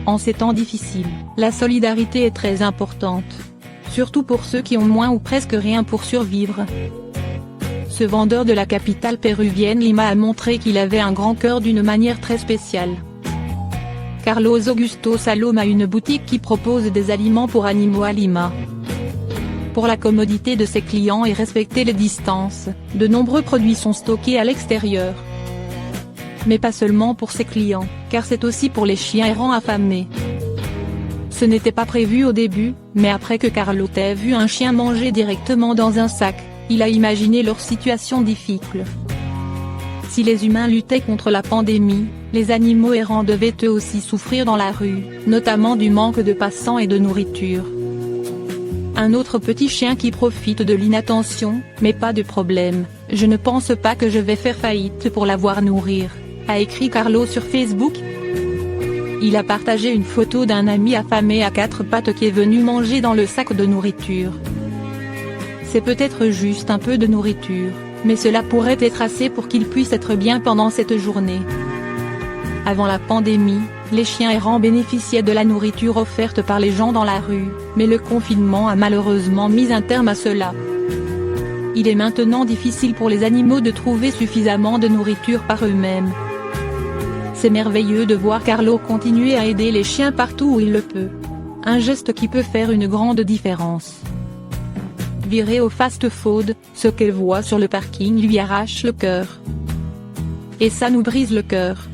En ces temps difficiles, la solidarité est très importante. Surtout pour ceux qui ont moins ou presque rien pour survivre. Ce vendeur de la capitale péruvienne Lima a montré qu'il avait un grand cœur d'une manière très spéciale. Carlos Augusto Salom a une boutique qui propose des aliments pour animaux à Lima. Pour la commodité de ses clients et respecter les distances, de nombreux produits sont stockés à l'extérieur. Mais pas seulement pour ses clients, car c'est aussi pour les chiens errants affamés. Ce n'était pas prévu au début, mais après que Carlos ait vu un chien manger directement dans un sac, il a imaginé leur situation difficile. Si les humains luttaient contre la pandémie, les animaux errants devaient eux aussi souffrir dans la rue, notamment du manque de passants et de nourriture. Un autre petit chien qui profite de l'inattention, mais pas de problème, je ne pense pas que je vais faire faillite pour l'avoir nourrir, a écrit Carlos sur Facebook. Il a partagé une photo d'un ami affamé à quatre pattes qui est venu manger dans le sac de nourriture. C'est peut-être juste un peu de nourriture, mais cela pourrait être assez pour qu'il puisse être bien pendant cette journée. Avant la pandémie, les chiens errants bénéficiaient de la nourriture offerte par les gens dans la rue, mais le confinement a malheureusement mis un terme à cela. Il est maintenant difficile pour les animaux de trouver suffisamment de nourriture par eux-mêmes. C'est merveilleux de voir Carlos continuer à aider les chiens partout où il le peut. Un geste qui peut faire une grande différence. Viré au fast-food, ce qu'elle voit sur le parking lui arrache le cœur. Et ça nous brise le cœur.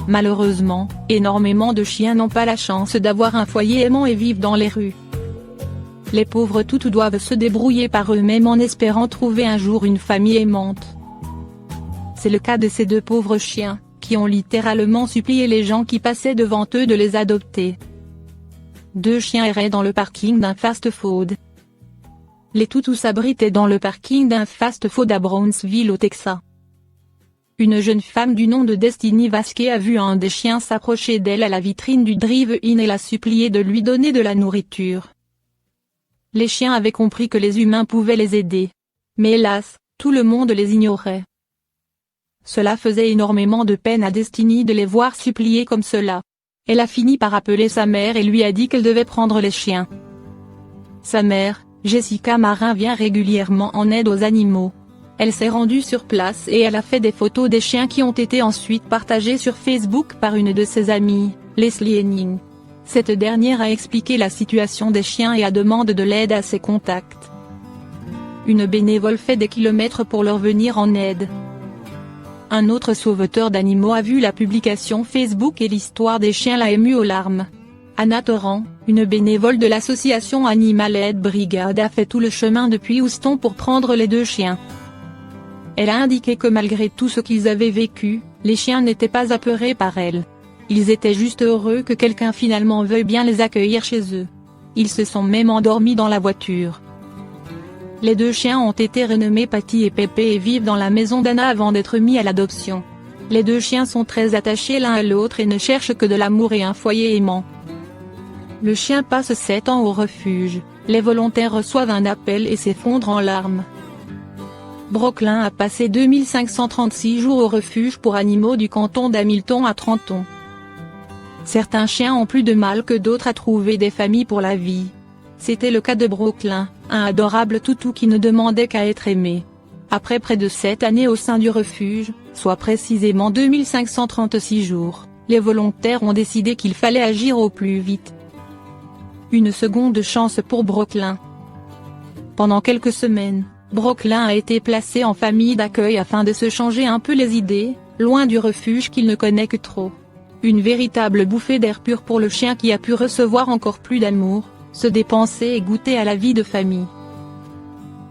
Malheureusement, énormément de chiens n'ont pas la chance d'avoir un foyer aimant et vivent dans les rues. Les pauvres toutous doivent se débrouiller par eux-mêmes en espérant trouver un jour une famille aimante. C'est le cas de ces deux pauvres chiens, qui ont littéralement supplié les gens qui passaient devant eux de les adopter. Deux chiens erraient dans le parking d'un fast-food. Les toutous s'abritaient dans le parking d'un fast-food à Brownsville au Texas. Une jeune femme du nom de Destiny Vasquez a vu un des chiens s'approcher d'elle à la vitrine du drive-in et l'a supplié de lui donner de la nourriture. Les chiens avaient compris que les humains pouvaient les aider. Mais hélas, tout le monde les ignorait. Cela faisait énormément de peine à Destiny de les voir supplier comme cela. Elle a fini par appeler sa mère et lui a dit qu'elle devait prendre les chiens. Sa mère, Jessica Marin, vient régulièrement en aide aux animaux. Elle s'est rendue sur place et elle a fait des photos des chiens qui ont été ensuite partagées sur Facebook par une de ses amies, Leslie Henning. Cette dernière a expliqué la situation des chiens et a demandé de l'aide à ses contacts. Une bénévole fait des kilomètres pour leur venir en aide. Un autre sauveteur d'animaux a vu la publication Facebook et l'histoire des chiens l'a ému aux larmes. Anna Torrent, une bénévole de l'association Animal Aid Brigade, a fait tout le chemin depuis Houston pour prendre les deux chiens. Elle a indiqué que malgré tout ce qu'ils avaient vécu, les chiens n'étaient pas apeurés par elle. Ils étaient juste heureux que quelqu'un finalement veuille bien les accueillir chez eux. Ils se sont même endormis dans la voiture. Les deux chiens ont été renommés Patty et Pépé et vivent dans la maison d'Anna avant d'être mis à l'adoption. Les deux chiens sont très attachés l'un à l'autre et ne cherchent que de l'amour et un foyer aimant. Le chien passe 7 ans au refuge, les volontaires reçoivent un appel et s'effondrent en larmes. Brooklyn a passé 2536 jours au refuge pour animaux du canton d'Hamilton à Trenton. Certains chiens ont plus de mal que d'autres à trouver des familles pour la vie. C'était le cas de Brooklyn, un adorable toutou qui ne demandait qu'à être aimé. Après près de 7 années au sein du refuge, soit précisément 2536 jours, les volontaires ont décidé qu'il fallait agir au plus vite. Une seconde chance pour Brooklyn. Pendant quelques semaines, Brooklyn a été placé en famille d'accueil afin de se changer un peu les idées, loin du refuge qu'il ne connaît que trop. Une véritable bouffée d'air pur pour le chien qui a pu recevoir encore plus d'amour, se dépenser et goûter à la vie de famille.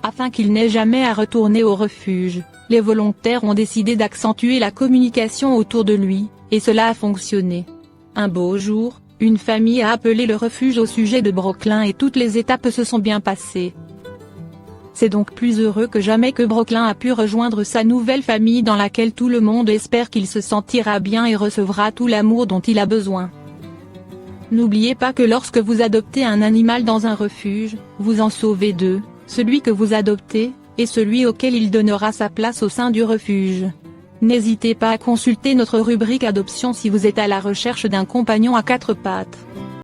Afin qu'il n'ait jamais à retourner au refuge, les volontaires ont décidé d'accentuer la communication autour de lui, et cela a fonctionné. Un beau jour, une famille a appelé le refuge au sujet de Brooklyn et toutes les étapes se sont bien passées. C'est donc plus heureux que jamais que Brooklyn a pu rejoindre sa nouvelle famille dans laquelle tout le monde espère qu'il se sentira bien et recevra tout l'amour dont il a besoin. N'oubliez pas que lorsque vous adoptez un animal dans un refuge, vous en sauvez deux, celui que vous adoptez, et celui auquel il donnera sa place au sein du refuge. N'hésitez pas à consulter notre rubrique adoption si vous êtes à la recherche d'un compagnon à quatre pattes.